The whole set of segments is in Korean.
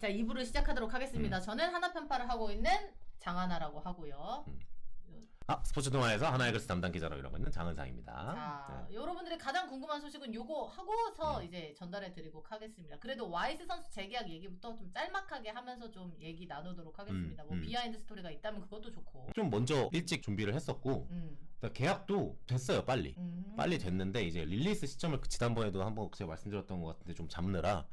자, 2부를 시작하도록 하겠습니다. 저는 하나 편파를 하고 있는 장하나라고 하고요. 스포츠 동아에서 하나이글스 담당 기자라고 일하고 있는 장은상입니다. 자, 여러분들이 가장 궁금한 소식은 요거 하고서 이제 전달해 드리고 하겠습니다. 그래도 와이스 선수 재계약 얘기부터 좀 짤막하게 하면서 좀 얘기 나누도록 하겠습니다. 뭐 비하인드 스토리가 있다면 그것도 좋고. 좀 먼저 일찍 준비를 했었고 그러니까 계약도 됐어요. 빨리 됐는데 이제 릴리스 시점을 지난번에도 한번 제가 말씀드렸던 것 같은데 좀 잡느라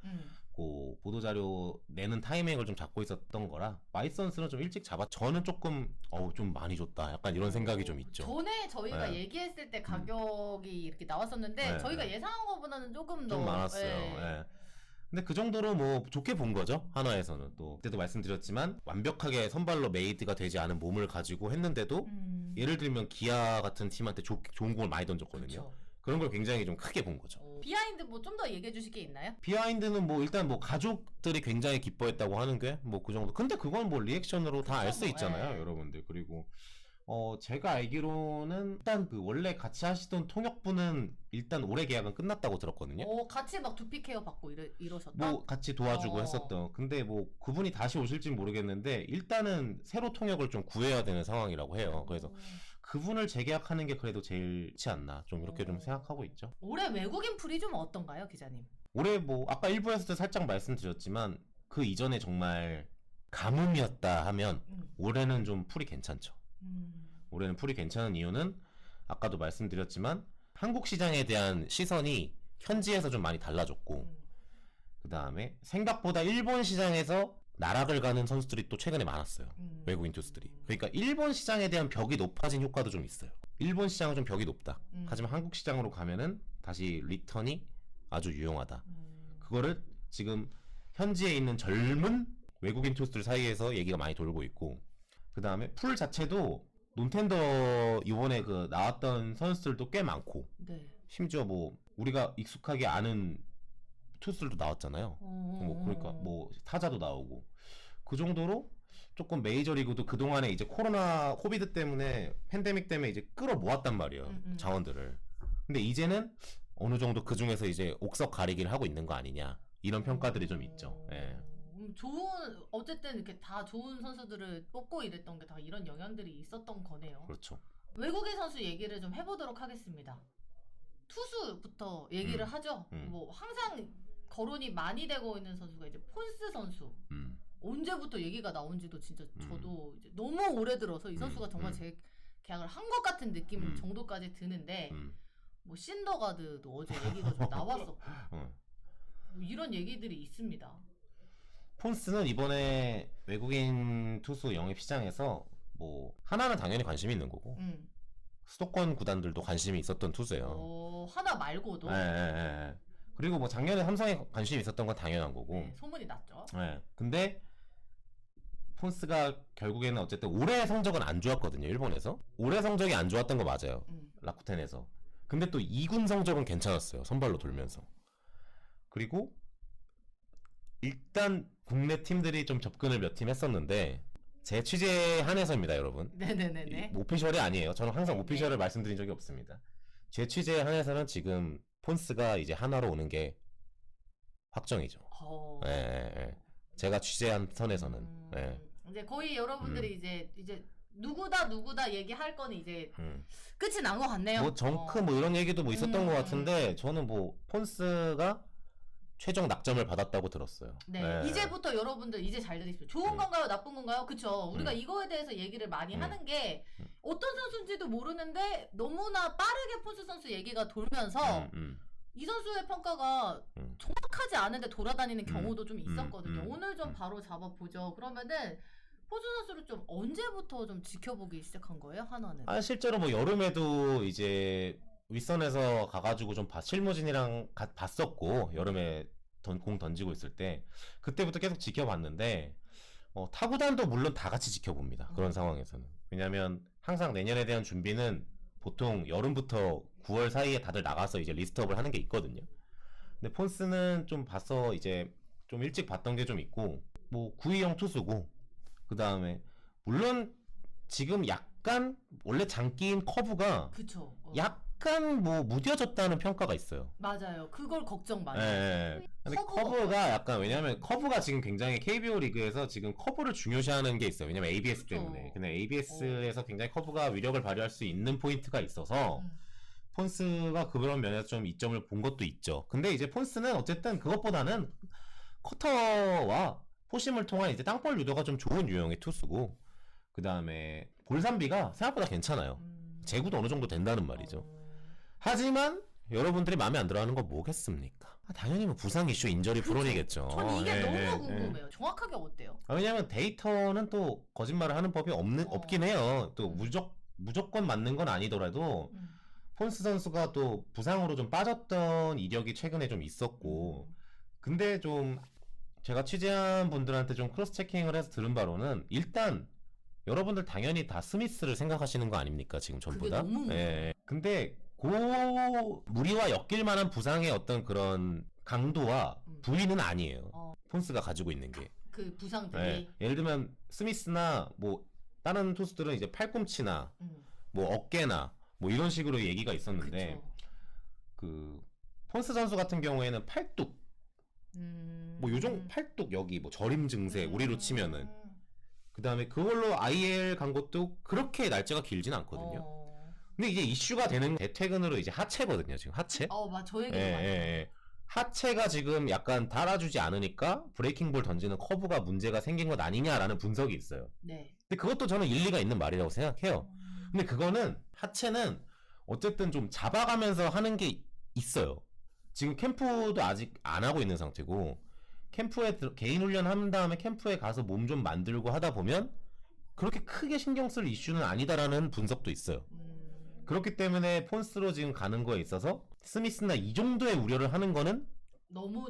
그 보도자료 내는 타이밍을 좀 잡고 있었던 거라 와이스 선수는 좀 일찍 잡아. 저는 조금 좀 많이 줬다 약간 이런 생각이 좀 있죠. 전에 저희가 얘기했을 때 가격이 이렇게 나왔었는데 저희가 예상한 것보다는 조금 더 좀 많았어요. 근데 그 정도로 뭐 좋게 본 거죠. 한화에서는. 또 그때도 말씀드렸지만 완벽하게 선발로 메이드가 되지 않은 몸을 가지고 했는데도 예를 들면 기아 같은 팀한테 좋은 공을 많이 던졌거든요. 그쵸. 그런 걸 굉장히 좀 크게 본 거죠. 비하인드 뭐 좀 더 얘기해 주실 게 있나요? 비하인드는 뭐 일단 뭐 가족들이 굉장히 기뻐했다고 하는 게 뭐 그 정도. 근데 그건 뭐 리액션으로 다 알 수 있잖아요, 여러분들. 그리고 제가 알기로는 일단 그 원래 같이 하시던 통역분은 일단 올해 계약은 끝났다고 들었거든요. 같이 막 두피 케어 받고 이러셨다? 뭐 같이 도와주고 했었던. 근데 뭐 그분이 다시 오실진 모르겠는데 일단은 새로 통역을 좀 구해야 되는 상황이라고 해요. 그래서 그분을 재계약하는 게 그래도 제일 좋지 않나 좀 이렇게 좀 생각하고 있죠. 올해 외국인 풀이 좀 어떤가요, 기자님? 올해 뭐 아까 1부에서도 살짝 말씀드렸지만 그 이전에 정말 가뭄이었다 하면 올해는 좀 풀이 괜찮죠. 올해는 풀이 괜찮은 이유는 아까도 말씀드렸지만 한국 시장에 대한 시선이 현지에서 좀 많이 달라졌고 그 다음에 생각보다 일본 시장에서 나락을 가는 선수들이 또 최근에 많았어요. 외국인 투수들이. 그러니까 일본 시장에 대한 벽이 높아진 효과도 좀 있어요. 일본 시장은 좀 벽이 높다. 하지만 한국 시장으로 가면은 다시 리턴이 아주 유용하다. 그거를 지금 현지에 있는 젊은 외국인 투수들 사이에서 얘기가 많이 돌고 있고 그 다음에 풀 자체도 논텐더 이번에 그 나왔던 선수들도 꽤 많고 심지어 뭐 우리가 익숙하게 아는 투수들도 나왔잖아요. 뭐 그러니까 뭐 타자도 나오고 그 정도로 조금 메이저리그도 그동안에 이제 코비드 때문에 팬데믹 때문에 이제 끌어모았단 말이에요. 자원들을. 근데 이제는 어느 정도 그 중에서 이제 옥석 가리기를 하고 있는 거 아니냐 이런 평가들이 좀 있죠. 어쨌든 이렇게 다 좋은 선수들을 뽑고 이랬던 게 다 이런 영향들이 있었던 거네요. 그렇죠. 외국인 선수 얘기를 좀 해보도록 하겠습니다. 투수부터 얘기를 하죠. 뭐 항상 거론이 많이 되고 있는 선수가 이제 폰스 선수. 언제부터 얘기가 나온지도 진짜 저도 이제 너무 오래 들어서 이 선수가 정말 제 계약을 한 것 같은 느낌 정도까지 드는데 뭐 신더가드도 어제 얘기가 좀 나왔었고 뭐 이런 얘기들이 있습니다. 폰스는 이번에 외국인 투수 영입 시장에서 뭐 하나는 당연히 관심이 있는 거고 수도권 구단들도 관심이 있었던 투수예요. 하나 말고도. 그리고 뭐 작년에 삼성에 관심이 있었던 건 당연한 거고. 소문이 났죠. 근데 폰스가 결국에는 어쨌든 올해 성적은 안 좋았거든요. 일본에서. 올해 성적이 안 좋았던 거 맞아요. 라쿠텐에서. 근데 또 2군 성적은 괜찮았어요. 선발로 돌면서. 그리고 일단 국내 팀들이 좀 접근을 몇 팀 했었는데 제 취재에 한해서입니다, 여러분. 네네네네. 오피셜이 아니에요. 저는 항상 오피셜을 말씀드린 적이 없습니다. 제 취재에 한해서는 지금 폰스가 이제 하나로 오는 게 확정이죠. 제가 취재한 선에서는. 이제 거의 여러분들이 이제 누구다 얘기할 거는 이제 끝이 난 것 같네요. 뭐 정크 뭐 이런 얘기도 뭐 있었던 것 같은데 저는 뭐 폰스가 최종 낙점을 받았다고 들었어요. 이제부터 여러분들 이제 잘 들으십시오. 좋은 건가요? 나쁜 건가요? 그쵸. 우리가 이거에 대해서 얘기를 많이 하는 게 어떤 선수인지도 모르는데 너무나 빠르게 폰스 선수 얘기가 돌면서 이 선수의 평가가 정확하지 않은데 돌아다니는 경우도 좀 있었거든요. 오늘 좀 바로 잡아보죠. 그러면은 폰스 선수를 좀 언제부터 좀 지켜보기 시작한 거예요? 하나는? 실제로 뭐 여름에도 이제 윗선에서 가가지고 좀 실무진이랑 봤었고 여름에 공 던지고 있을 때 그때부터 계속 지켜봤는데 타구단도 물론 다 같이 지켜봅니다. 그런 상황에서는. 왜냐면 항상 내년에 대한 준비는 보통 여름부터 9월 사이에 다들 나가서 이제 리스트업을 하는 게 있거든요. 근데 폰스는 좀 봐서 이제 좀 일찍 봤던 게 좀 있고 뭐 구위형 투수고 그 다음에 물론 지금 약간 원래 장기인 커브가 그쵸. 약간 뭐 무뎌졌다는 평가가 있어요. 맞아요. 그걸 걱정 많이 예, 해요. 예. 근데 커브가 약간 왜냐면 커브가 지금 굉장히 KBO 리그에서 지금 커브를 중요시하는 게 있어요. 왜냐면 ABS 그쵸. 때문에. 근데 ABS에서 굉장히 커브가 위력을 발휘할 수 있는 포인트가 있어서 폰스가 그런 면에서 좀 이점을 본 것도 있죠. 근데 이제 폰스는 어쨌든 그것보다는 커터와 포심을 통한 이제 땅볼 유도가 좀 좋은 유형의 투수고, 그 다음에 볼삼비가 생각보다 괜찮아요. 제구도 어느 정도 된다는 말이죠. 하지만 여러분들이 마음에 안 들어하는 건 뭐겠습니까? 당연히 뭐 부상 이슈, 인저리 프론이겠죠. 전 이게 너무 궁금해요. 정확하게 어때요? 왜냐면 데이터는 또 거짓말을 하는 법이 없긴 해요. 또 무조건 맞는 건 아니더라도 폰스 선수가 또 부상으로 좀 빠졌던 이력이 최근에 좀 있었고, 근데 좀 제가 취재한 분들한테 좀 크로스 체킹을 해서 들은 바로는 일단 여러분들 당연히 다 스미스를 생각하시는 거 아닙니까? 지금 전부 다. 너무 예. 근데 무리와 엮일 만한 부상의 어떤 그런 강도와 부위는 아니에요. 폰스가 가지고 있는 게. 그 부상들이. 예. 예를 들면 스미스나 뭐 다른 투수들은 이제 팔꿈치나 뭐 어깨나 뭐 이런 식으로 얘기가 있었는데, 그쵸. 그 폰스 선수 같은 경우에는 팔뚝, 뭐 요정 팔뚝 여기 뭐 저림 증세 우리로 치면은, 그 다음에 그걸로 IL 간 것도 그렇게 날짜가 길진 않거든요. 근데 이제 이슈가 되는 대퇴근으로 이제 하체거든요. 지금 하체. 저 얘기도 많이 해요. 하체가 지금 약간 달아주지 않으니까 브레이킹볼 던지는 커브가 문제가 생긴 것 아니냐라는 분석이 있어요. 네. 근데 그것도 저는 일리가 있는 말이라고 생각해요. 근데 그거는 하체는 어쨌든 좀 잡아가면서 하는 게 있어요. 지금 캠프도 아직 안 하고 있는 상태고, 캠프에 개인 훈련 한 다음에 캠프에 가서 몸 좀 만들고 하다 보면 그렇게 크게 신경 쓸 이슈는 아니다라는 분석도 있어요. 그렇기 때문에 폰스로 지금 가는 거에 있어서 스미스나 이 정도의 우려를 하는 거는 너무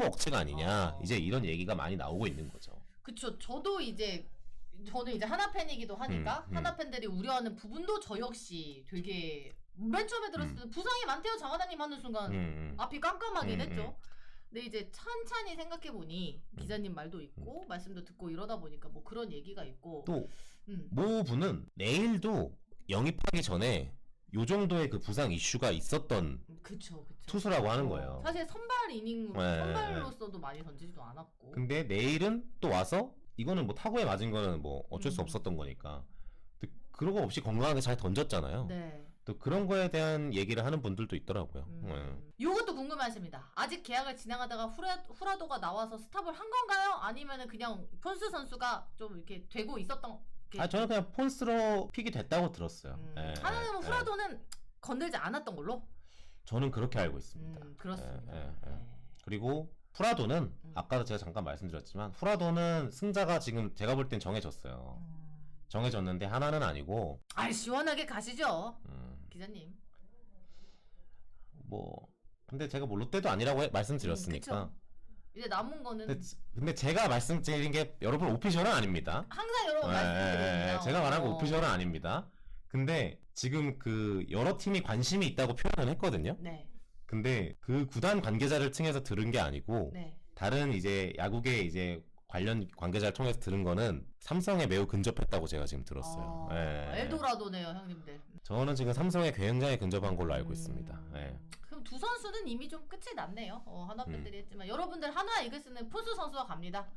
억지가 아니냐, 이제 이런 얘기가 많이 나오고 있는 거죠. 그쵸. 저는 이제 하나 팬이기도 하니까 하나 팬들이 우려하는 부분도 저 역시 되게 맨 처음에 들었을 때 부상이 많대요 장하다님 하는 순간 앞이 깜깜하게 됐죠. 근데 이제 찬찬히 생각해보니 기자님 말도 있고 말씀도 듣고 이러다 보니까 뭐 그런 얘기가 있고, 또 모부는 내일도 영입하기 전에 요 정도의 그 부상 이슈가 있었던 그쵸. 투수라고 하는 거예요. 사실 선발 이닝 선발로서도 많이 던지지도 않았고. 근데 내일은 또 와서 이거는 뭐 타구에 맞은 거는 뭐 어쩔 수 없었던 거니까 그런 거 없이 건강하게 잘 던졌잖아요. 네. 또 그런 거에 대한 얘기를 하는 분들도 있더라고요. 요것도 궁금하십니다. 아직 계약을 진행하다가 후라도가 나와서 스탑을 한 건가요? 아니면은 그냥 폰스 선수가 좀 이렇게 되고 있었던 게. 저는 그냥 폰스로 픽이 됐다고 들었어요. 하나는 후라도는 건들지 않았던 걸로? 저는 그렇게 알고 있습니다. 그렇습니다. 그리고 후라도는 아까도 제가 잠깐 말씀드렸지만 후라도는 승자가 지금 제가 볼 땐 정해졌어요. 정해졌는데 하나는 아니고. 시원하게 가시죠. 기자님. 뭐 근데 제가 뭐 롯데도 아니라고 말씀드렸으니까. 이제 남은 거는. 근데 제가 말씀드린 게 여러분 오피셜은 아닙니다. 항상 여러분 말씀드립니다. 제가 말한 거 오피셜은 아닙니다. 근데 지금 그 여러 팀이 관심이 있다고 표현을 했거든요. 네. 근데 그 구단 관계자를 층에서 들은 게 아니고 다른 이제 야구계 이제 관련 관계자를 통해서 들은 거는 삼성에 매우 근접했다고 제가 지금 들었어요. 엘도라도네요, 형님들. 저는 지금 삼성에 굉장히 근접한 걸로 알고 있습니다. 그럼 두 선수는 이미 좀 끝이 났네요. 하나 팬들이 했지만 여러분들 하나 이글스는 폰스 선수가 갑니다.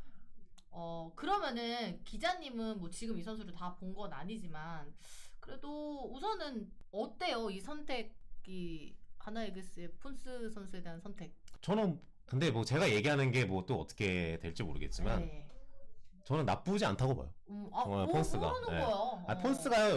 그러면은 기자님은 뭐 지금 이 선수를 다 본 건 아니지만 그래도 우선은 어때요? 이 선택이 하나 이글스의 폰스 선수에 대한 선택. 저는 근데 뭐 제가 얘기하는 게 뭐 또 어떻게 될지 모르겠지만 저는 나쁘지 않다고 봐요. 폰스가. 폰스가요,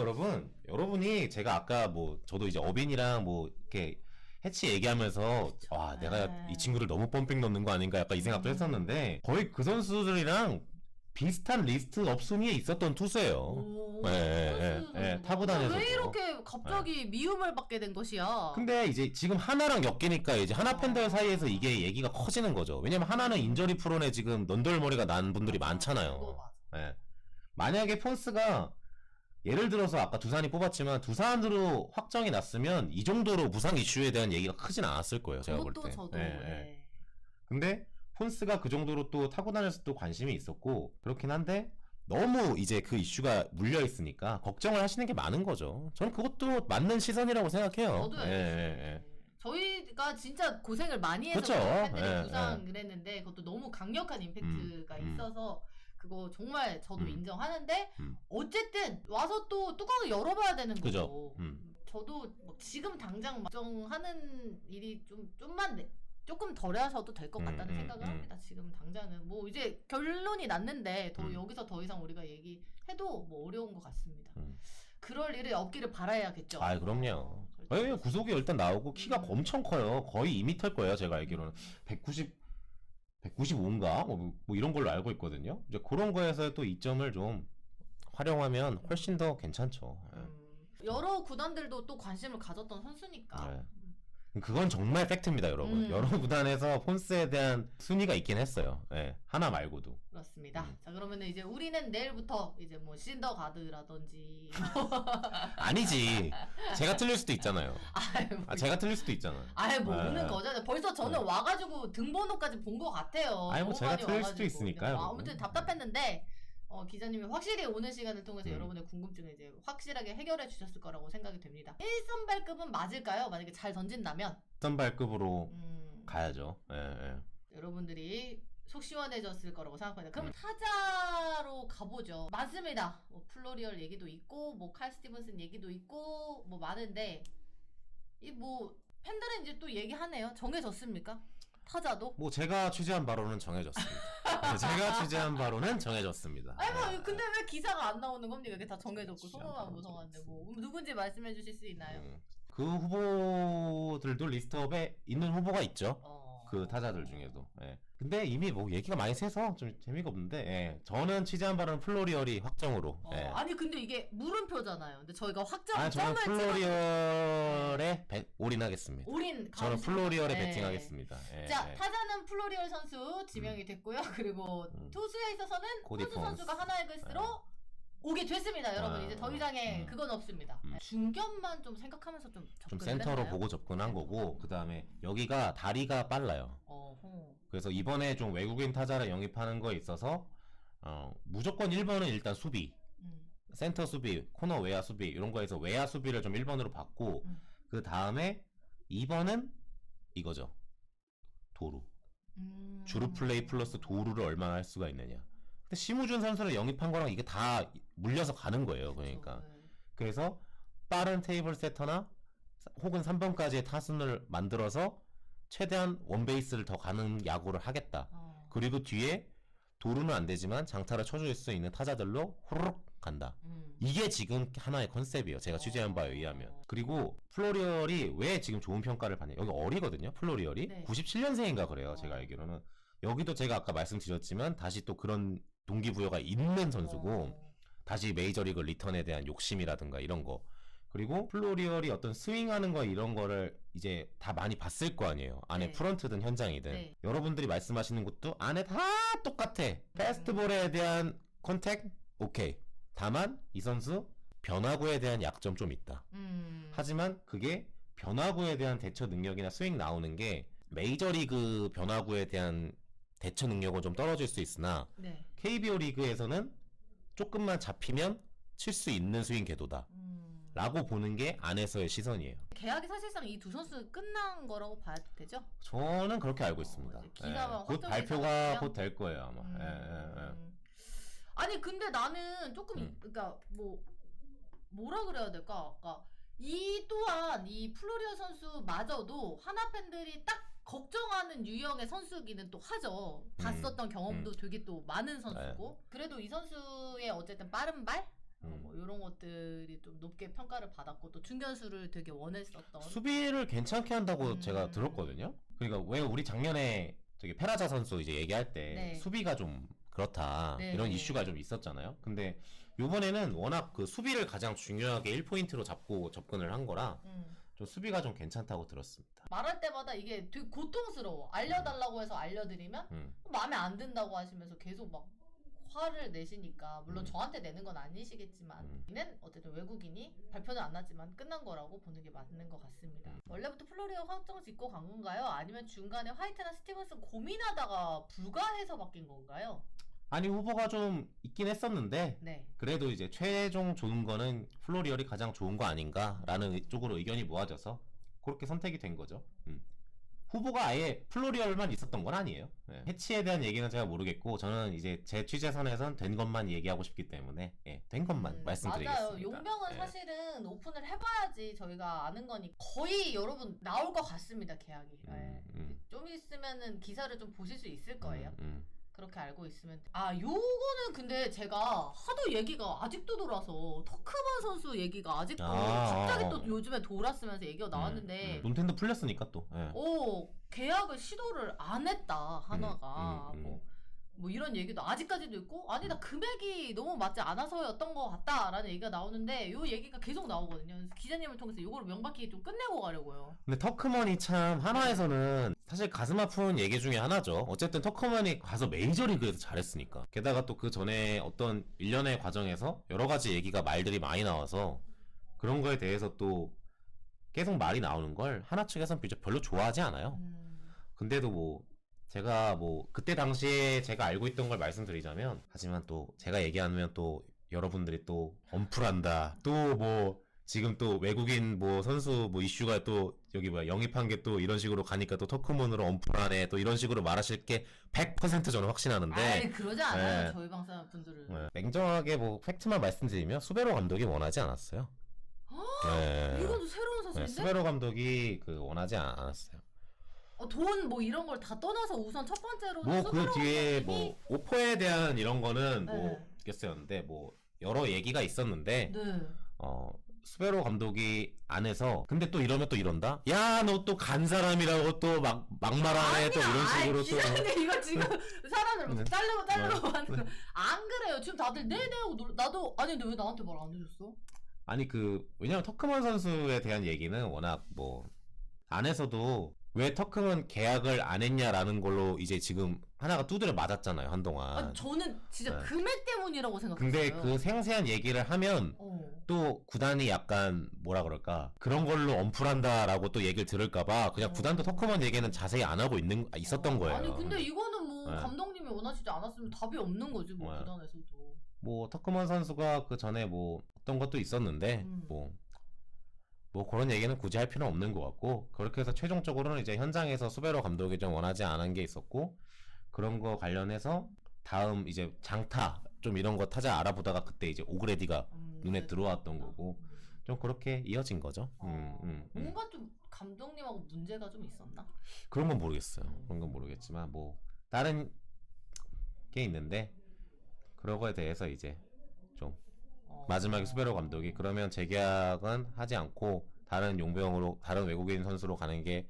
여러분이 제가 아까 뭐 저도 이제 어빈이랑 뭐 이렇게 해치 얘기하면서 와 내가 이 친구를 너무 펌핑 넣는 거 아닌가 약간 이 생각도 했었는데 거의 그 선수들이랑 비슷한 리스트업 순위에 있었던 투수예요. 타고 다녀서. 왜 이렇게 갑자기 미움을 받게 된 것이야? 근데 이제 지금 하나랑 엮이니까 이제 하나 팬들 사이에서 이게 얘기가 커지는 거죠. 왜냐면 하나는 인저리 프론에 지금 넌덜머리가 난 분들이 많잖아요. 만약에 폰스가 예를 들어서 아까 두산이 뽑았지만 두산으로 확정이 났으면 이 정도로 부상 이슈에 대한 얘기가 크진 않았을 거예요. 제가 볼 때. 저도. 근데 폰스가 그 정도로 또 타고 다녀서 또 관심이 있었고 그렇긴 한데 너무 이제 그 이슈가 물려 있으니까 걱정을 하시는 게 많은 거죠. 저는 그것도 맞는 시선이라고 생각해요. 저도요. 저희가 진짜 고생을 많이 해서 그쵸. 팬들이 부상을 했는데 그것도 너무 강력한 임팩트가 있어서 그거 정말 저도 인정하는데 어쨌든 와서 또 뚜껑을 열어봐야 되는 거죠. 저도 뭐 지금 당장 걱정하는 일이 조금 덜 하셔도 될 것 같다는 생각을 합니다. 지금 당장은 뭐 이제 결론이 났는데 여기서 더 이상 우리가 얘기해도 뭐 어려운 것 같습니다. 그럴 일이 없기를 바라야겠죠. 아, 그럼요. 구속이 일단 나오고 키가 엄청 커요. 거의 2m일 거예요. 제가 알기로는 195인가 뭐 이런 걸로 알고 있거든요. 이제 그런 거에서 또 이점을 좀 활용하면 훨씬 더 괜찮죠. 여러 구단들도 또 관심을 가졌던 선수니까. 그건 정말 팩트입니다, 여러분. 여러 구단에서 폰스에 대한 순위가 있긴 했어요. 하나 말고도. 그렇습니다. 자, 그러면은 이제 우리는 내일부터 이제 뭐 신더가드라든지 아니지. 제가 틀릴 수도 있잖아요. 제가 틀릴 수도 있잖아요. 뭐 오는 거잖아요. 벌써 저는 와가지고 등번호까지 본 것 같아요. 뭐 제가 틀릴 수도 있으니까요. 아무튼 답답했는데 기자님이 확실히 오는 시간을 통해서 여러분의 궁금증을 이제 확실하게 해결해 주셨을 거라고 생각이 됩니다. 1선발급은 맞을까요? 만약에 잘 던진다면? 1선발급으로 가야죠. 여러분들이 속 시원해졌을 거라고 생각합니다. 그럼 타자로 가보죠. 맞습니다. 뭐 플로리얼 얘기도 있고 뭐 칼 스티븐슨 얘기도 있고 뭐 많은데 이 뭐 팬들은 이제 또 얘기하네요. 정해졌습니까? 타자도? 뭐 제가 취재한 바로는 정해졌습니다. 뭐 근데 왜 기사가 안 나오는 겁니까? 이게 다 정해졌고 소문만 무성한데 뭐 누군지 말씀해 주실 수 있나요? 그 후보들도 리스트업에 있는 후보가 있죠. 그 타자들 중에도. 근데 이미 뭐 얘기가 많이 새서 좀 재미가 없는데 저는 취재한 바로는 플로리얼이 확정으로. 아니 근데 이게 물음표잖아요. 근데 저희가 확정 저는 플로리얼에 올인하겠습니다. 저는 플로리얼에 베팅하겠습니다. 자, 타자는 플로리얼 선수 지명이 됐고요. 그리고 투수에 있어서는 폰스 선수가 하나의 글스로 오게 됐습니다, 여러분. 이제 더 이상의 그건 없습니다. 중견만 좀 생각하면서 좀 센터로 했나요? 보고 접근한 거고, 그 다음에 여기가 다리가 빨라요. 그래서 이번에 좀 외국인 타자를 영입하는 거에 있어서 무조건 1번은 일단 수비, 센터 수비, 코너 외야 수비 이런 거에서 외야 수비를 좀 1번으로 받고 그 다음에 2번은 이거죠. 도루. 주루 플레이 플러스 도루를 얼마나 할 수가 있느냐. 근데 심우준 선수를 영입한 거랑 이게 다 물려서 가는 거예요. 그러니까. 그래서 빠른 테이블 세터나 혹은 3번까지의 타순을 만들어서 최대한 원베이스를 더 가는 야구를 하겠다. 그리고 뒤에 도루는 안 되지만 장타를 쳐줄 수 있는 타자들로 후루룩 간다. 이게 지금 하나의 컨셉이에요. 제가 취재한 바에 의하면. 그리고 플로리얼이 왜 지금 좋은 평가를 받냐. 여기 어리거든요. 플로리얼이. 네. 97년생인가 그래요. 제가 알기로는. 여기도 제가 아까 말씀드렸지만 다시 또 그런 동기부여가 있는 선수고 다시 메이저리그 리턴에 대한 욕심이라든가 이런 거. 그리고 플로리얼이 어떤 스윙하는 거 이런 거를 이제 다 많이 봤을 거 아니에요. 안에 프런트든 현장이든. 여러분들이 말씀하시는 것도 안에 다 똑같아. 패스트볼에 대한 컨택 오케이. 다만 이 선수 변화구에 대한 약점 좀 있다. 하지만 그게 변화구에 대한 대처 능력이나 스윙 나오는 게 메이저리그 변화구에 대한 대처 능력은 좀 떨어질 수 있으나 KBO 리그에서는 조금만 잡히면 칠 수 있는 스윙 궤도다. 라고 보는 게 안에서의 시선이에요. 계약이 사실상 이 두 선수 끝난 거라고 봐야 되죠? 저는 그렇게 알고 있습니다. 곧 발표가 곧 될 거예요 아마. 아니 근데 나는 조금 그러니까 뭐라 그래야 될까? 그러니까 이 또한 이 플로리얼 선수마저도 하나 팬들이 딱 걱정하는 유형의 선수기는 또 하죠. 봤었던 경험도 되게 또 많은 선수고. 그래도 이 선수의 어쨌든 빠른 발? 뭐 이런 것들이 좀 높게 평가를 받았고 또 중견수를 되게 원했었던. 수비를 괜찮게 한다고 제가 들었거든요. 그러니까 왜 우리 작년에 저기 페라자 선수 이제 얘기할 때 수비가 좀 그렇다 이런 이슈가 좀 있었잖아요. 근데 요번에는 워낙 그 수비를 가장 중요하게 1포인트로 잡고 접근을 한 거라 좀 수비가 좀 괜찮다고 들었습니다. 말할 때마다 이게 되게 고통스러워. 알려달라고 해서 알려드리면 마음에 안 든다고 하시면서 계속 막 화를 내시니까 물론 저한테 내는 건 아니시겠지만 는 어쨌든 외국인이 발표는 안 났지만 끝난 거라고 보는 게 맞는 것 같습니다. 원래부터 플로리얼 확정 짓고 간 건가요? 아니면 중간에 화이트나 스티븐슨 고민하다가 불가해서 바뀐 건가요? 아니 후보가 좀 있긴 했었는데 네. 그래도 이제 최종 좋은 거는 플로리얼이 가장 좋은 거 아닌가라는 쪽으로 의견이 모아져서 그렇게 선택이 된 거죠. 후보가 아예 플로리얼만 있었던 건 아니에요. 예. 해치에 대한 얘기는 제가 모르겠고 저는 이제 제 취재선에선 된 것만 얘기하고 싶기 때문에 된 것만 말씀드리겠습니다. 맞아요. 용병은 예. 사실은 오픈을 해봐야지 저희가 아는 거니 거의 여러분 나올 것 같습니다. 계약이. 좀 있으면은 기사를 좀 보실 수 있을 거예요. 그렇게 알고 있으면 요거는 근데 제가 하도 얘기가 아직도 돌아서 터크만 선수 얘기가 아직도 갑자기 또 요즘에 돌았으면서 얘기가 나왔는데 논텐도 풀렸으니까 또 계약을 시도를 안 했다 한화가 뭐 이런 얘기도 아직까지도 있고 아니다 금액이 너무 맞지 않아서였던 것 같다라는 얘기가 나오는데 요 얘기가 계속 나오거든요. 그래서 기자님을 통해서 요거를 명백히 좀 끝내고 가려고요. 근데 터크먼이 참 한화에서는 사실 가슴 아픈 얘기 중에 하나죠. 어쨌든 터크먼이 가서 메이저리그에서 잘했으니까. 게다가 또 그 전에 어떤 일련의 과정에서 여러 가지 얘기가 말들이 많이 나와서 그런 거에 대해서 또 계속 말이 나오는 걸 하나 측에서는 별로 좋아하지 않아요. 근데도 뭐 제가 뭐 그때 당시에 제가 알고 있던 걸 말씀드리자면 하지만 또 제가 얘기하면 또 여러분들이 또 엄풀한다. 또 뭐 지금 또 외국인 뭐 선수 뭐 이슈가 또 여기 뭐야 영입한 게 또 이런 식으로 가니까 또 터크문으로 엄풀하네 또 이런 식으로 말하실 게 100% 저는 확신하는데 아니 그러지 않아요. 저희 방송 분들은. 냉정하게 뭐 팩트만 말씀드리면 수베로 감독이 원하지 않았어요. 이것도 새로운 사실인데? 수베로 감독이 원하지 않았어요. 돈 뭐 이런 걸 다 떠나서 우선 첫 번째로 뭐 그 뒤에 뭐 오퍼에 대한 이런 거는 뭐 있겠었는데 뭐 여러 얘기가 있었는데 수베로 감독이 안 해서 근데 또 이러면 또 이런다? 야 너 또 간 사람이라고 또 막 막말하네 또 이런 식으로 또 기자님 이거 지금 사람들 막 자르고 하는 거 안 그래요. 지금 다들 네네 하고 나도 아니 근데 왜 나한테 말 안 해줬어? 아니 왜냐면 터크먼 선수에 대한 얘기는 워낙 뭐 안에서도 왜 터크먼 계약을 안 했냐라는 걸로 이제 지금 하나가 두드려 맞았잖아요 한동안. 저는 진짜 금액 때문이라고 생각했어요. 근데 그 생생한 얘기를 하면 또 구단이 약간 뭐라 그럴까 그런 걸로 엄풀한다라고 또 얘기를 들을까봐 그냥 구단도 터크먼 얘기는 자세히 안 하고 있었던 거예요. 아니 근데 이거는 뭐 감독님이 원하시지 않았으면 답이 없는 거지 뭐 구단에서도. 뭐 터크먼 선수가 그 전에 뭐 어떤 것도 있었는데 뭐 그런 얘기는 굳이 할 필요는 없는 것 같고 그렇게 해서 최종적으로는 이제 현장에서 수베로 감독이 좀 원하지 않은 게 있었고 그런 거 관련해서 다음 이제 장타 좀 이런 거 타자 알아보다가 그때 이제 오그레디가 눈에 들어왔던 거고 좀 그렇게 이어진 거죠. 뭔가 좀 감독님하고 문제가 좀 있었나? 그런 건 모르겠어요. 그런 건 모르겠지만 뭐 다른 게 있는데 그런 거에 대해서 이제 좀 마지막에 수베로 감독이 그러면 재계약은 하지 않고 다른 용병으로 다른 외국인 선수로 가는 게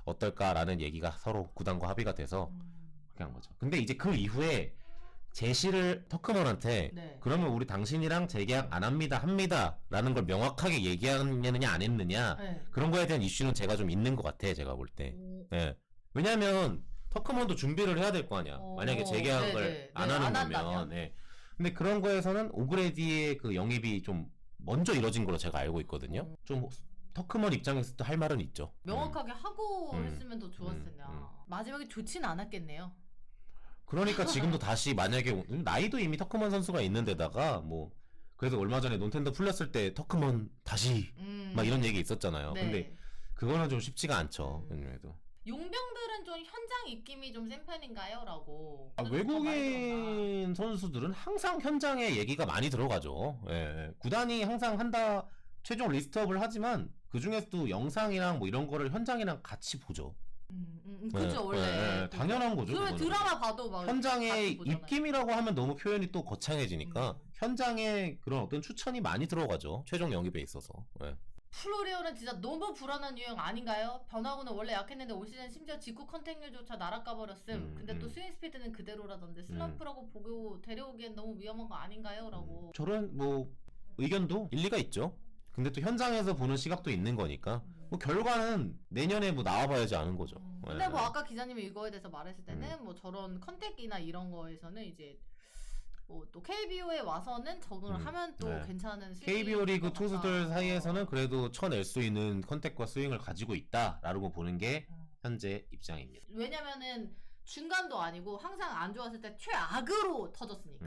어떨까라는 얘기가 서로 구단과 합의가 돼서 그렇게 한 거죠. 근데 이제 그 이후에 제시를 터크먼한테 그러면 우리 당신이랑 재계약 안 합니다라는 걸 명확하게 얘기했느냐 안 했느냐 그런 거에 대한 이슈는 제가 좀 있는 것 같아 제가 볼 때. 왜냐하면 터크먼도 준비를 해야 될 거 아니야. 만약에 재계약을 안 하는 거면. 근데 그런 거에서는 오그레디의 그 영입이 좀 먼저 이뤄진 걸로 제가 알고 있거든요. 좀 터크먼 입장에서도 할 말은 있죠. 명확하게 하고 했으면 더 좋았을 텐데 마지막에 좋진 않았겠네요. 그러니까 지금도 다시 만약에 나이도 이미 터크먼 선수가 있는데다가 뭐 그래서 얼마 전에 논텐도 풀렸을 때 터크먼 다시 막 이런 얘기 있었잖아요. 근데 그거는 좀 쉽지가 않죠. 그래도. 용병들은 좀 현장 입김이 좀 센 편인가요? 라고. 외국인 선수들은 항상 현장에 얘기가 많이 들어가죠. 구단이 항상 한다 최종 리스트업을 하지만 그 중에서도 영상이랑 뭐 이런 거를 현장이랑 같이 보죠. 그죠 원래 당연한 거죠. 그러면 드라마 봐도 막 현장의 입김이라고 하면 너무 표현이 또 거창해지니까 현장에 그런 어떤 추천이 많이 들어가죠. 최종 영입에 있어서. 플로리얼은 진짜 너무 불안한 유형 아닌가요? 변화구는 원래 약했는데 올 시즌 심지어 직구 컨택률조차 날아가 버렸음. 근데 또 스윙 스피드는 그대로라던데 슬럼프라고 보고 데려오기엔 너무 위험한 거 아닌가요? 라고. 저런 뭐 의견도 일리가 있죠. 근데 또 현장에서 보는 시각도 있는 거니까 뭐 결과는 내년에 뭐 나와봐야지 아는 거죠. 근데 뭐 아까 기자님이 이거에 대해서 말했을 때는 뭐 저런 컨택이나 이런 거에서는 이제 뭐 또 KBO에 와서는 적응을 하면 또 괜찮은 KBO 리그 투수들 사이에서는 그래도 쳐낼 수 있는 컨택과 스윙을 가지고 있다라고 보는 게 현재 입장입니다. 왜냐면은 중간도 아니고 항상 안 좋았을 때 최악으로 터졌으니까.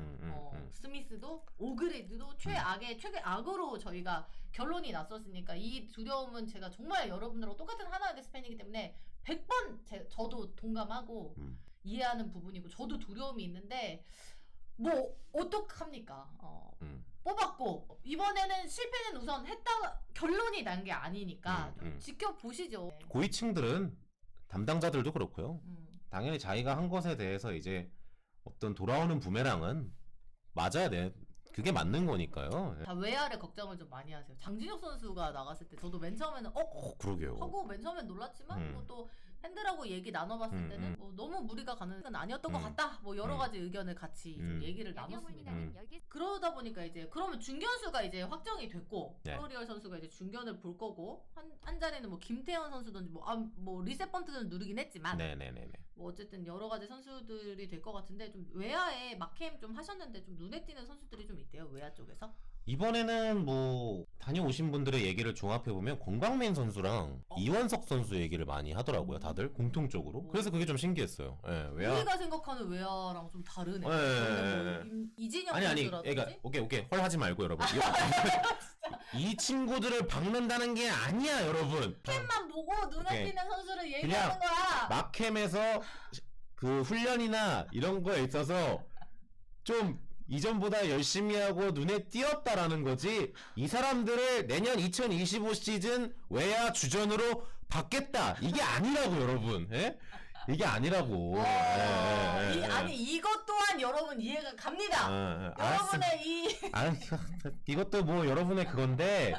스미스도 오그레드도 최악으로 저희가 결론이 났었으니까 이 두려움은 제가 정말 여러분들하고 똑같은 하나이글스 팬이기 때문에 100번 저도 동감하고 이해하는 부분이고 저도 두려움이 있는데 뭐 어떡합니까? 뽑았고 이번에는 실패는 우선 했다 결론이 난 게 아니니까 좀 지켜보시죠. 고위층들은 담당자들도 그렇고요. 당연히 자기가 한 것에 대해서 이제 어떤 돌아오는 부메랑은 맞아야 돼. 그게 맞는 거니까요. 다 외야를 걱정을 좀 많이 하세요. 장진혁 선수가 나갔을 때 저도 맨 처음에는 그러게요. 하고 맨 처음엔 놀랐지만 뭐 또 팬들하고 얘기 나눠봤을 때는 뭐 너무 무리가 가는 건 아니었던 것 같다. 뭐 여러 가지 의견을 같이 좀 얘기를 나눴습니다. 그러다 보니까 이제 그러면 중견수가 이제 확정이 됐고 네. 플로리얼 선수가 이제 중견을 볼 거고 한 자리는 뭐 김태현 선수든지 뭐 리셋 번트는 누르긴 했지만 네네네네. 뭐 어쨌든 여러 가지 선수들이 될 것 같은데 좀 외야에 막캠 좀 하셨는데 좀 눈에 띄는 선수들이 좀 있대요 외야 쪽에서. 이번에는 뭐 다녀오신 분들의 얘기를 종합해보면 권광민 선수랑 이원석 선수 얘기를 많이 하더라고요. 다들 공통적으로. 그래서 그게 좀 신기했어요. 예, 외야. 우리가 생각하는 외야랑 좀 다르네. 뭐 이진영 아니 선수라든지. 그러니까 오케이 헐 하지 말고 여러분. 이 친구들을 박는다는 게 아니야 여러분. 캠만 보고 눈에 오케이. 띄는 선수를 얘기하는 거야. 막캠에서 그 훈련이나 이런 거에 있어서 좀 이전보다 열심히 하고 눈에 띄었다라는 거지. 이 사람들을 내년 2025 시즌 외야 주전으로 받겠다. 이게 아니라고 여러분. 예? 이게 아니라고. 아니 이것 또한 여러분 이해가 갑니다. 여러분의 이것도 뭐 여러분의 그건데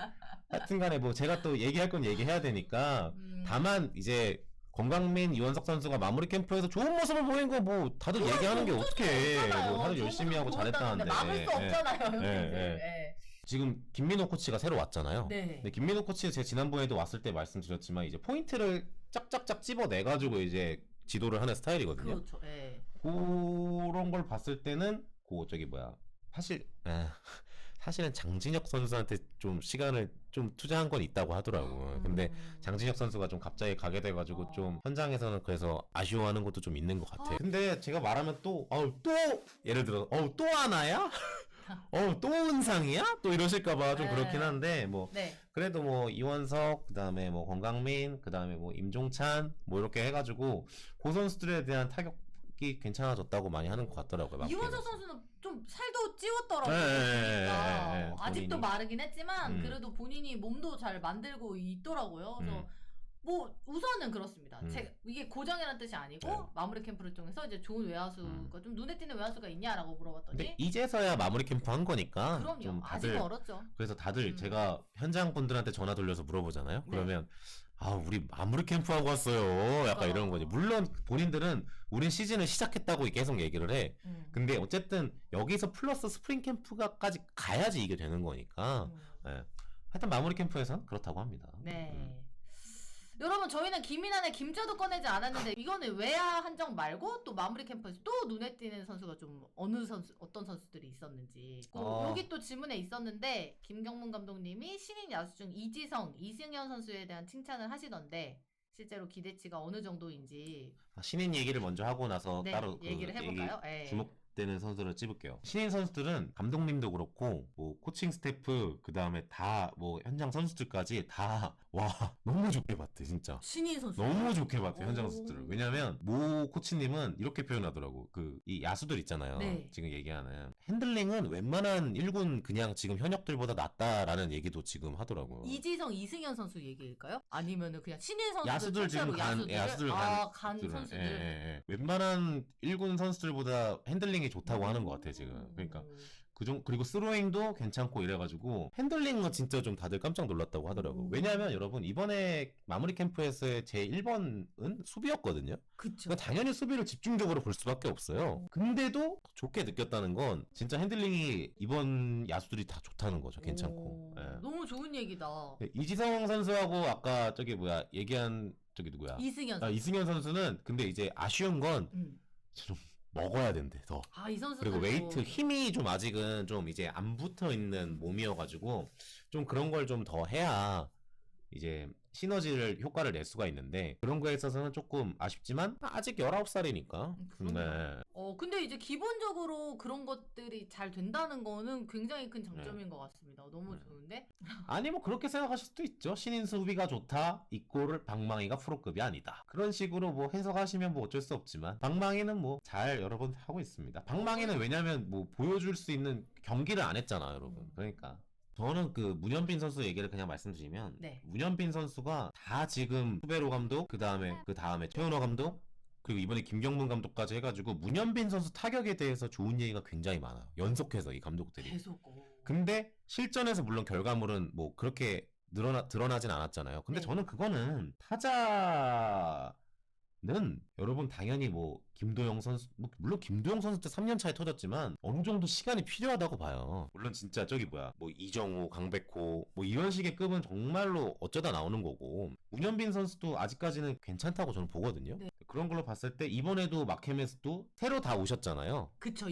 하여튼간에 뭐 제가 또 얘기할 건 얘기해야 되니까 다만 이제 권광민, 이원석 선수가 마무리 캠프에서 좋은 모습을 보인 거 뭐 다들 얘기하는 게 어떡해. 뭐 다들 열심히 하고 잘했다는데. 막을 수 없잖아요. 지금 김민호 코치가 새로 왔잖아요. 네. 근데 김민호 코치 제가 지난번에도 왔을 때 말씀드렸지만 이제 포인트를 짝짝짝 집어내 가지고 이제 지도를 하는 스타일이거든요. 그렇죠. 예. 그런 걸 봤을 때는 사실은 장진혁 선수한테 좀 시간을 좀 투자한 건 있다고 하더라고. 근데 장진혁 선수가 좀 갑자기 가게 돼가지고 좀 현장에서는 그래서 아쉬워하는 것도 좀 있는 것 같아요. 근데 제가 말하면 또 예를 들어 또 하나야? 또 은상이야? 또 이러실까봐 좀 그렇긴 한데 뭐 그래도 뭐 이원석 그다음에 뭐 권광민 그다음에 뭐 임종찬 뭐 이렇게 해가지고 그 선수들에 대한 타격이 괜찮아졌다고 많이 하는 것 같더라고요. 이원석 선수는 좀 살도 찌웠더라고요. 아직도 마르긴 했지만 그래도 본인이 몸도 잘 만들고 있더라고요. 그래서 뭐 우선은 그렇습니다. 이게 고정이라는 뜻이 아니고 마무리 캠프를 통해서 이제 좋은 외야수가 좀 눈에 띄는 외야수가 있냐라고 물어봤더니 근데 이제서야 마무리 캠프 한 거니까 그럼요. 좀 아직 멀었죠. 그래서 다들 제가 현장 분들한테 전화 돌려서 물어보잖아요. 그러면 우리 마무리 캠프 하고 왔어요. 약간 이런 거지. 물론 본인들은 우린 시즌을 시작했다고 계속 얘기를 해. 근데 어쨌든 여기서 플러스 스프링 캠프가까지 가야지 이게 되는 거니까. 하여튼 마무리 캠프에서는 그렇다고 합니다. 네. 여러분 저희는 김인환의 김자도 꺼내지 않았는데 이거는 외야 한정 말고 또 마무리 캠프에서 또 눈에 띄는 선수가 좀 어떤 선수들이 있었는지 여기 또 질문에 있었는데 김경문 감독님이 신인 야수 중 이지성, 이승현 선수에 대한 칭찬을 하시던데 실제로 기대치가 어느 정도인지 신인 얘기를 먼저 하고 나서 따로 얘기를 해볼까요? 주목되는 선수를 찝을게요. 신인 선수들은 감독님도 그렇고 뭐 코칭 스태프 그 다음에 다 뭐 현장 선수들까지 다 너무 좋게 봤대 진짜. 신인 선수 너무 좋게 봤대 현장 선수들을. 왜냐면 모 코치님은 이렇게 표현하더라고. 이 야수들 있잖아요. 지금 얘기하는 핸들링은 웬만한 1군 그냥 지금 현역들보다 낫다라는 얘기도 지금 하더라고요. 이지성, 이승현 선수 얘기일까요? 아니면은 그냥 신인 선수들 야수들 지금 간 선수들 웬만한 1군 선수들보다 핸들링이 좋다고 하는 것 같아 지금. 그러니까 그리고 스로잉도 괜찮고 이래가지고 핸들링은 진짜 좀 다들 깜짝 놀랐다고 하더라고. 왜냐하면 여러분 이번에 마무리 캠프에서의 제 1번은 수비였거든요. 그쵸. 그러니까 당연히 수비를 집중적으로 볼 수밖에 없어요. 근데도 좋게 느꼈다는 건 진짜 핸들링이 이번 야수들이 다 좋다는 거죠. 괜찮고. 너무 좋은 얘기다. 이지성 선수하고 아까 얘기한 누구야? 이승현 선수는 근데 이제 아쉬운 건 좀 먹어야 된대 더. 이 선수 그리고 웨이트 힘이 좀 아직은 좀 이제 안 붙어 있는 몸이어가지고 좀 그런 걸 좀 더 해야 이제 시너지를 효과를 낼 수가 있는데 그런 거에 있어서는 조금 아쉽지만 아직 19살이니까. 네. 근데 이제 기본적으로 그런 것들이 잘 된다는 거는 굉장히 큰 장점인 것 같습니다. 너무 좋은데? 아니 뭐 그렇게 생각하실 수도 있죠. 신인 수비가 좋다 이꼴을 방망이가 프로급이 아니다. 그런 식으로 뭐 해석하시면 뭐 어쩔 수 없지만 방망이는 뭐 잘 여러 번 하고 있습니다. 방망이는 왜냐면 뭐 보여줄 수 있는 경기를 안 했잖아 여러분. 그러니까 저는 그 문현빈 선수 얘기를 그냥 말씀드리면 네. 문현빈 선수가 다 지금 수베로 감독 그 다음에 최은호 감독 그리고 이번에 김경문 감독까지 해가지고 문현빈 선수 타격에 대해서 좋은 얘기가 굉장히 많아요. 연속해서 이 감독들이. 계속. 근데 실전에서 물론 결과물은 뭐 그렇게 드러나진 않았잖아요. 근데 네. 저는 그거는 타자는 여러분 당연히 뭐 김도영 선수 물론 김도영 선수 때 3년 차에 터졌지만 어느 정도 시간이 필요하다고 봐요. 물론 진짜 저기 뭐야 뭐 이정우, 강백호 뭐 이런 식의 급은 정말로 어쩌다 나오는 거고 문현빈 선수도 아직까지는 괜찮다고 저는 보거든요. 네. 그런 걸로 봤을 때 이번에도 마케메스도 새로 다 오셨잖아요. 그쵸.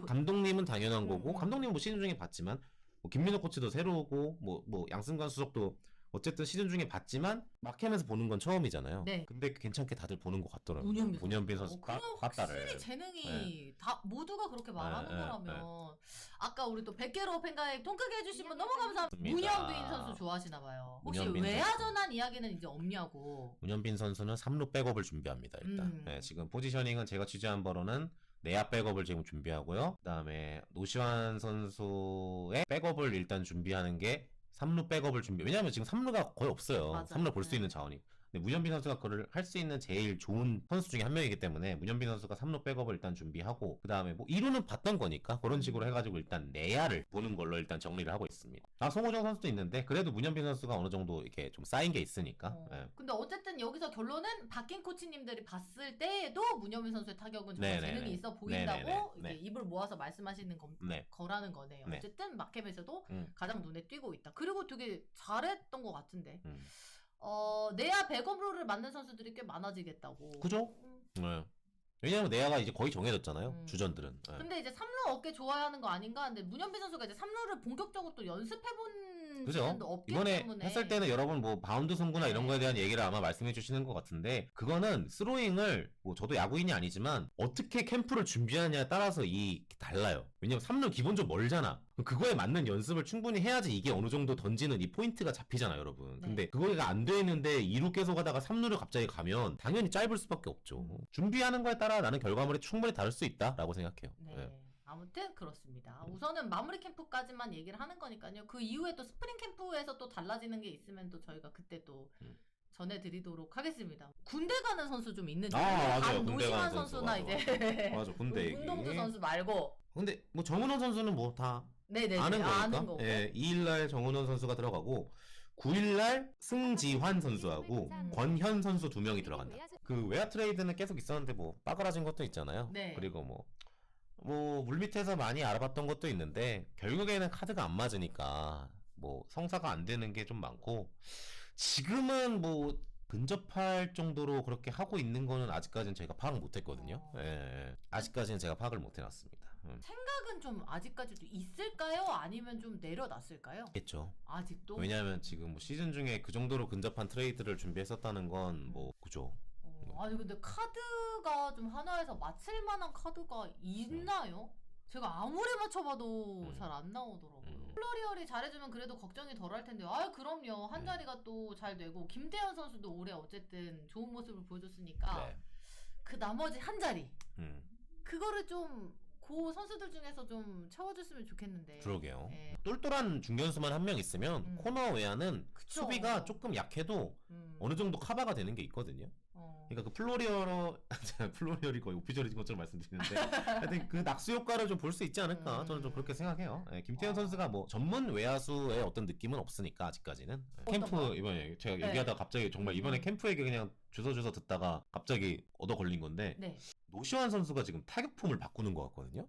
감독님은 당연한 거고 감독님은 뭐 시즌 중에 봤지만 뭐 김민호 코치도 새로 오고 뭐 양승관 수석도 어쨌든 시즌 중에 봤지만 마캠에서 보는 건 처음이잖아요. 네. 근데 괜찮게 다들 보는 것 같더라고요. 문현빈 선수 확실히 재능이 다 모두가 그렇게 말하는 거라면 아까 우리 또 100개로 팬가입 통크게 해주신 분 너무 감사합니다. 문현빈 선수 좋아하시나 봐요. 혹시 외야전환 이야기는 이제 없냐고. 문현빈 선수는 3루 백업을 준비합니다. 일단 네, 지금 포지셔닝은 제가 취재한 바로는 내야 백업을 지금 준비하고요. 그다음에 노시환 선수의 백업을 일단 준비하는 게 3루 백업을 왜냐하면 지금 3루가 거의 없어요. 맞아요. 3루 볼 수 있는 자원이. 근데 문현빈 선수가 그걸 할 수 있는 제일 좋은 선수 중에 한 명이기 때문에 문현빈 선수가 3루 백업을 일단 준비하고 그 다음에 뭐 2루는 봤던 거니까 그런 식으로 해가지고 일단 내야를 보는 걸로 일단 정리를 하고 있습니다. 송호정 선수도 있는데 그래도 문현빈 선수가 어느 정도 이렇게 좀 쌓인 게 있으니까. 네. 근데 어쨌든 여기서 결론은 바뀐 코치님들이 봤을 때에도 문현빈 선수의 타격은 정말 재능이 있어 보인다고 이제 입을 모아서 말씀하시는 거라는 거네요. 어쨌든 마켓에서도 가장 눈에 띄고 있다. 그리고 되게 잘했던 것 같은데. 내야 백업룰을 만든 선수들이 꽤 많아지겠다고. 그죠? 네. 왜냐면 내야가 이제 거의 정해졌잖아요. 주전들은. 네. 근데 이제 3루 어깨 좋아야 하는 거 아닌가? 근데 문현빈 선수가 이제 3루를 본격적으로 또 연습해본 시간도 없기 이번에 때문에. 했을 때는 여러분 뭐 바운드 송구나 이런 거에 대한 얘기를 아마 말씀해 주시는 것 같은데 그거는 스로잉을 뭐 저도 야구인이 아니지만 어떻게 캠프를 준비하냐에 따라서 달라요. 왜냐면 3루 기본적으로 멀잖아. 그거에 맞는 연습을 충분히 해야지 이게 어느 정도 던지는 이 포인트가 잡히잖아요, 여러분. 근데 그거가 안 돼 있는데 2루 계속 하다가 3루를 갑자기 가면 당연히 짧을 수밖에 없죠. 준비하는 거에 따라 나는 결과물이 충분히 다를 수 있다라고 생각해요. 네. 아무튼 그렇습니다. 우선은 마무리 캠프까지만 얘기를 하는 거니까요. 그 이후에 또 스프링 캠프에서 또 달라지는 게 있으면 또 저희가 그때 또 전해드리도록 하겠습니다. 군대 가는 선수 좀 있는지. 맞아요. 노시환 선수나 이제 맞아. 군대 얘기. 문동주 선수 말고. 근데 뭐 정은원 선수는 뭐 다 아는 거니까. 예, 2일날 정은원 선수가 들어가고 9일날 승지환 선수하고 권현 선수 2명이 들어간다. 그 외야 트레이드는 계속 있었는데 뭐 빠그라진 것도 있잖아요. 그리고 뭐 물밑에서 많이 알아봤던 것도 있는데 결국에는 카드가 안 맞으니까 뭐 성사가 안 되는 게 좀 많고 지금은 뭐 근접할 정도로 그렇게 하고 있는 거는 아직까지는 제가 파악을 못했거든요. 아직까지는 제가 파악을 못해놨습니다. 생각은 좀 아직까지도 있을까요? 아니면 좀 내려놨을까요? 있겠죠. 아직도? 왜냐하면 지금 뭐 시즌 중에 그 정도로 근접한 트레이드를 준비했었다는 건 뭐 그죠. 아니 근데 카드가 좀 하나에서 맞힐 만한 카드가 있나요? 제가 아무리 맞춰봐도 잘 안 나오더라고요. 플로리얼이 잘해주면 그래도 걱정이 덜 할 텐데 그럼요. 한 자리가 또 잘 되고 김태현 선수도 올해 어쨌든 좋은 모습을 보여줬으니까 그 나머지 한 자리 그거를 좀 그 선수들 중에서 좀 채워줬으면 좋겠는데. 그러게요. 똘똘한 중견수만 한 명 있으면 코너 외야는 수비가 조금 약해도 어느 정도 커버가 되는 게 있거든요. 그러니까 그 플로리얼이 거의 오피셜인 것처럼 말씀드리는데 하여튼 그 낙수 효과를 좀 볼 수 있지 않을까 저는 좀 그렇게 생각해요. 김태현 선수가 뭐 전문 외야수의 어떤 느낌은 없으니까 아직까지는. 캠프 이번에 제가 얘기하다가 갑자기 정말 이번에 캠프 얘기 그냥 주워 듣다가 갑자기 얻어 걸린 건데 노시환 선수가 지금 타격폼을 바꾸는 것 같거든요.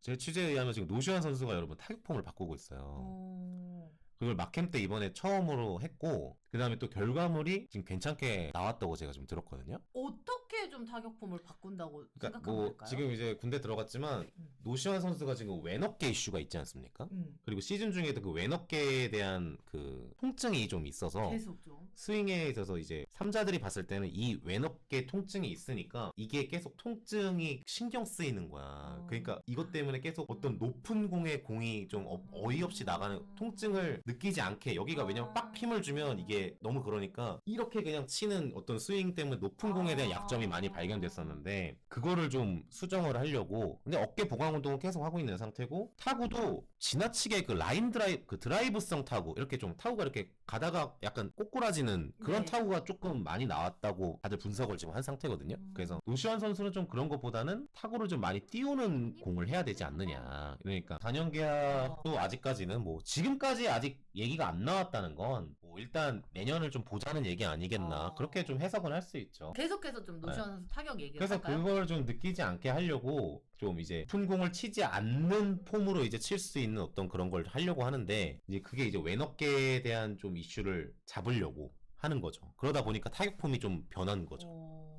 제 취재에 의하면 지금 노시환 선수가 여러분 타격폼을 바꾸고 있어요. 그걸 막캠 때 이번에 처음으로 했고 그 다음에 또 결과물이 지금 괜찮게 나왔다고 제가 좀 들었거든요. 어떻게 좀 타격폼을 바꾼다고 그러니까 생각하면 뭐 될까요? 지금 이제 군대 들어갔지만 노시환 선수가 지금 왼어깨 이슈가 있지 않습니까? 그리고 시즌 중에도 그 왼어깨에 대한 그 통증이 좀 있어서 계속 좀. 스윙에 있어서 이제 삼자들이 봤을 때는 이 왼어깨 통증이 있으니까 이게 계속 통증이 신경 쓰이는 거야. 그러니까 이것 때문에 계속 어떤 높은 공의 공이 좀 어이없이 나가는 통증을 느끼지 않게 여기가 왜냐면 빡 힘을 주면 이게 너무 그러니까 이렇게 그냥 치는 어떤 스윙 때문에 높은 공에 대한 약점이 많이 발견됐었는데 그거를 좀 수정을 하려고 근데 어깨 보강 운동을 계속 하고 있는 상태고 타구도 지나치게 그 라인 드라이브 그 드라이브성 타구 이렇게 좀 타구가 이렇게 가다가 약간 꼬꾸라지는 그런 네. 타구가 조금 많이 나왔다고 다들 분석을 지금 한 상태거든요. 그래서 노시환 선수는 좀 그런 것보다는 타구를 좀 많이 띄우는 공을 해야 되지 않느냐. 그러니까 4년 계약도 아직까지는 뭐 지금까지 아직 얘기가 안 나왔다는 건 뭐 일단 내년을 좀 보자는 얘기 아니겠나. 그렇게 좀 해석은 할 수 있죠. 계속해서 좀 노시환 선수 타격 얘기를 그래서 할까요? 그걸 좀 느끼지 않게 하려고 좀 이제 높은 공을 치지 않는 폼으로 이제 칠 수 있는 어떤 그런 걸 하려고 하는데 이제 그게 이제 왼어깨에 대한 좀 이슈를 잡으려고 하는 거죠. 그러다 보니까 타격 폼이 좀 변한 거죠.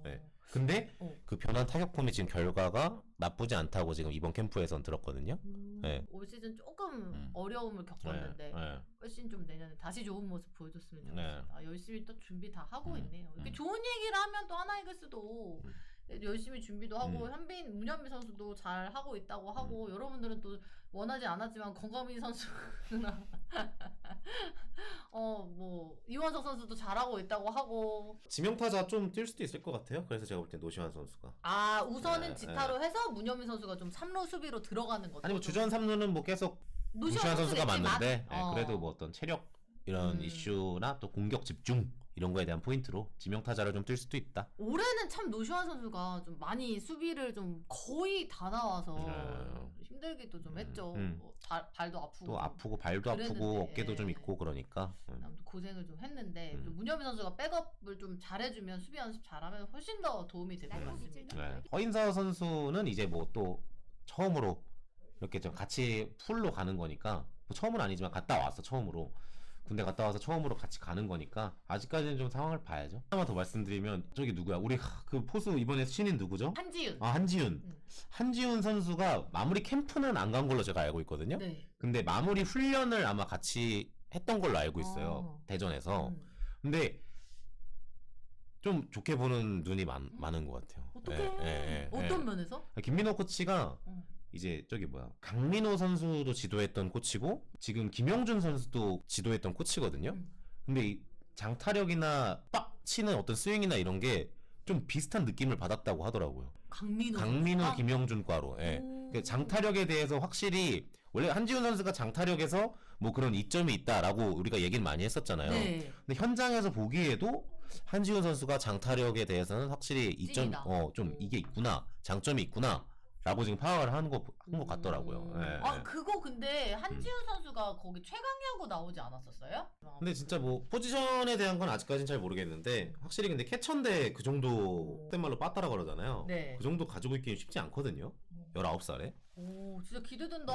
네. 근데 그 변한 타격 폼이 지금 결과가 나쁘지 않다고 지금 이번 캠프에선 들었거든요. 네. 올 시즌 조금 어려움을 겪었는데 훨씬 좀 내년에 다시 좋은 모습 보여줬으면 좋겠습니다. 열심히 또 준비 다 하고 있네요. 이렇게 좋은 얘기를 하면 또 하나이글스도 열심히 준비도 하고 문현민 선수도 잘 하고 있다고 하고 여러분들은 또 원하지 않았지만 권가민 선수나 뭐 이원석 선수도 잘하고 있다고 하고 지명타자 좀 뛸 수도 있을 것 같아요. 그래서 제가 볼 때 노시환 선수가 우선은 지타로 해서 문현민 선수가 좀 3루 수비로 들어가는 거죠. 아니 뭐 주전 3루는 뭐 계속 노시환 선수가 맞는데 그래도 뭐 어떤 체력 이런 이슈나 또 공격 집중 이런 거에 대한 포인트로 지명타자를 좀 뛸 수도 있다. 올해는 참 노시환 선수가 좀 많이 수비를 좀 거의 다 나와서 힘들기도 좀 했죠. 뭐 발도 아프고 또 아프고 발도 아프고 어깨도 좀 있고 그러니까 아무튼 고생을 좀 했는데 또 문현민 선수가 백업을 좀 잘해주면 수비 연습 잘하면 훨씬 더 도움이 될 것 같습니다. 허인서 선수는 이제 뭐 또 처음으로 이렇게 좀 같이 풀로 가는 거니까 뭐 처음은 아니지만 갔다 왔어 처음으로. 군대 갔다 와서 처음으로 같이 가는 거니까 아직까지는 좀 상황을 봐야죠. 하나만 더 말씀드리면 저기 누구야? 우리 그 포수 이번에 신인 누구죠? 한지윤. 한지윤. 한지윤 선수가 마무리 캠프는 안 간 걸로 제가 알고 있거든요. 네. 근데 마무리 훈련을 아마 같이 했던 걸로 알고 있어요. 대전에서. 근데 좀 좋게 보는 눈이 많은 것 같아요. 어떻게? 어떤 면에서? 김민호 코치가 이제 저기 뭐야 강민호 선수도 지도했던 코치고 지금 김영준 선수도 지도했던 코치거든요. 근데 이 장타력이나 빡 치는 어떤 스윙이나 이런 게 좀 비슷한 느낌을 받았다고 하더라고요. 강민호 김영준 과로. 그 장타력에 대해서 확실히 원래 한지훈 선수가 장타력에서 뭐 그런 이점이 있다라고 우리가 얘기를 많이 했었잖아요. 네. 근데 현장에서 보기에도 한지훈 선수가 장타력에 대해서는 확실히 이점 좀 이게 있구나 장점이 있구나. 라고 지금 파악을 한 것 같더라고요. 그거 근데 한지훈 선수가 거기 최강야구 나오지 않았었어요? 근데 진짜 뭐 포지션에 대한 건 아직까지는 잘 모르겠는데 확실히 근데 캐쳐인데 그 정도 그때 말로 빠따라 그러잖아요. 네. 그 정도 가지고 있기는 쉽지 않거든요. 19살에. 오, 진짜 기대된다.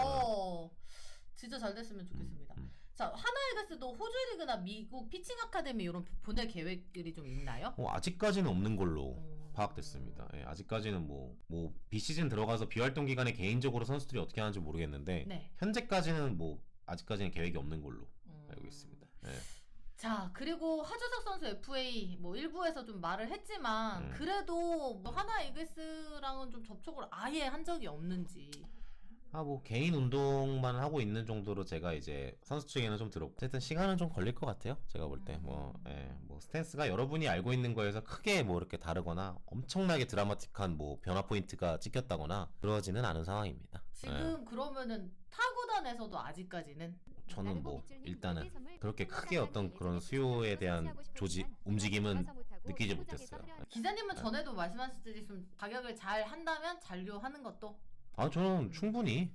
진짜 잘 됐으면 좋겠습니다. 자, 하나이글스도 호주 리그나 미국 피칭 아카데미 이런 보낼 계획들이 좀 있나요? 아직까지는 없는 걸로 파악됐습니다. 아직까지는 뭐 비시즌 들어가서 비활동 기간에 개인적으로 선수들이 어떻게 하는지 모르겠는데 현재까지는 뭐 아직까지는 계획이 없는 걸로 알고 있습니다. 자, 그리고 하주석 선수 FA 뭐 일부에서 좀 말을 했지만 그래도 뭐 하나이글스랑은 좀 접촉을 아예 한 적이 없는지. 뭐 개인 운동만 하고 있는 정도로 제가 이제 선수 측에는 좀 들었고 어쨌든 시간은 좀 걸릴 것 같아요. 제가 볼 때 뭐 스탠스가 여러분이 알고 있는 거에서 크게 뭐 이렇게 다르거나 엄청나게 드라마틱한 뭐 변화 포인트가 찍혔다거나 그러지는 않은 상황입니다. 지금 그러면은 타구단에서도 아직까지는 저는 뭐 일단은 그렇게 크게 어떤 그런 수요에 대한 움직임은 느끼지 못했어요. 기자님은 전에도 말씀하셨듯이 좀 가격을 잘 한다면 잔류하는 것도 저는 충분히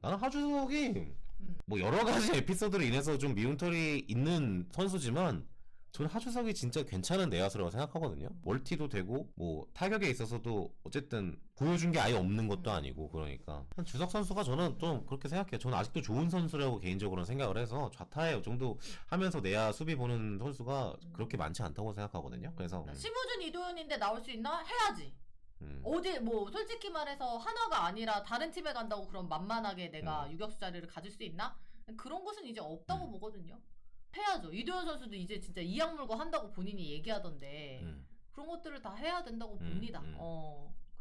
나는 하주석이 뭐 여러 가지 에피소드로 인해서 좀 미움털이 있는 선수지만 저는 하주석이 진짜 괜찮은 내야수라고 생각하거든요. 멀티도 되고 뭐 타격에 있어서도 어쨌든 보여준 게 아예 없는 것도 아니고 그러니까 주석 선수가 저는 좀 그렇게 생각해요. 저는 아직도 좋은 선수라고 개인적으로는 생각을 해서 좌타에 이 정도 하면서 내야 수비 보는 선수가 그렇게 많지 않다고 생각하거든요. 그래서 심우준 이도현인데 나올 수 있나? 해야지. 어디 뭐 솔직히 말해서 한화가 아니라 다른 팀에 간다고 그럼 만만하게 내가 유격수 자리를 가질 수 있나? 그런 것은 이제 없다고 보거든요. 해야죠. 이도현 선수도 이제 진짜 이악 물고 한다고 본인이 얘기하던데 그런 것들을 다 해야 된다고 봅니다.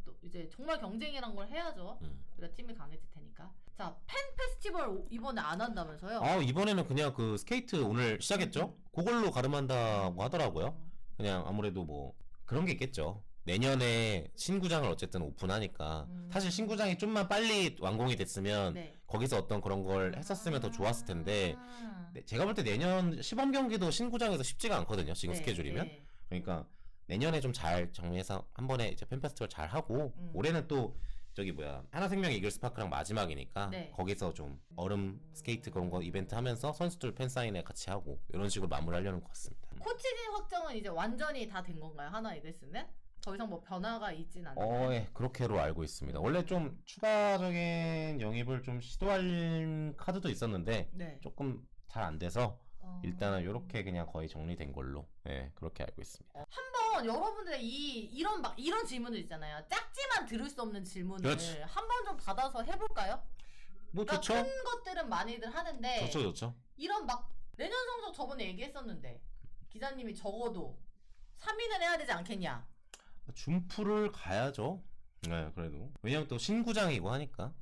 또 이제 정말 경쟁이란 걸 해야죠. 그래야 팀이 강해질 테니까. 자, 팬 페스티벌 이번에 안 한다면서요? 아, 이번에는 그냥 그 스케이트 오늘 시작했죠? 그걸로 가름한다고 하더라고요. 그냥 아무래도 뭐 그런 게 있겠죠. 내년에 신구장을 어쨌든 오픈하니까 사실 신구장이 좀만 빨리 완공이 됐으면 네. 거기서 어떤 그런 걸 했었으면 더 좋았을 텐데 제가 볼 때 내년 시범 경기도 신구장에서 쉽지가 않거든요. 지금 네, 스케줄이면. 네. 그러니까 내년에 좀 잘 정리해서 한 번에 이제 팬 페스티벌 잘 하고 올해는 또 저기 뭐야 하나생명 이글스파크랑 마지막이니까 네. 거기서 좀 얼음 스케이트 그런 거 이벤트 하면서 선수들 팬 사인회 같이 하고 이런 식으로 마무리하려는 것 같습니다. 코치진 확정은 이제 완전히 다 된 건가요? 하나 이글스는? 더 이상 뭐 변화가 있진 않나요? 예, 그렇게로 알고 있습니다. 원래 좀 추가적인 영입을 좀 시도할 카드도 있었는데 네. 조금 잘 안 돼서 일단은 이렇게 그냥 거의 정리된 걸로 그렇게 알고 있습니다. 한번 여러분들의 이런 질문들 있잖아요. 작지만 들을 수 없는 질문을 그렇지. 한번 좀 받아서 해볼까요? 뭐 그러니까 좋죠? 큰 것들은 많이들 하는데 좋죠. 이런 막 내년 성적 저번에 얘기했었는데 기자님이 적어도 3위는 해야 되지 않겠냐? 준프를 가야죠. 네, 그래도 왜냐면 또 신구장이고 하니까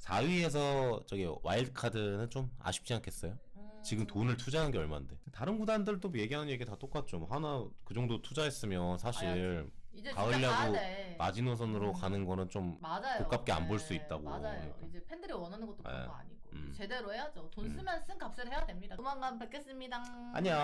4위에서 저기 와일드카드는 좀 아쉽지 않겠어요? 지금 돈을 투자하는 게 얼만데 다른 구단들도 얘기하는 얘기 다 똑같죠. 뭐 하나 그 정도 투자했으면 사실 이제 가을 진짜 가야 야구 돼. 마지노선으로 가는 거는 좀 맞아요. 고깝게 안 볼 수 네, 있다고. 맞아요. 그러니까. 이제 팬들이 원하는 것도 그런 네. 거 아니고 제대로 해야죠. 돈 쓰면 쓴 값을 해야 됩니다. 조만간 뵙겠습니다. 안녕.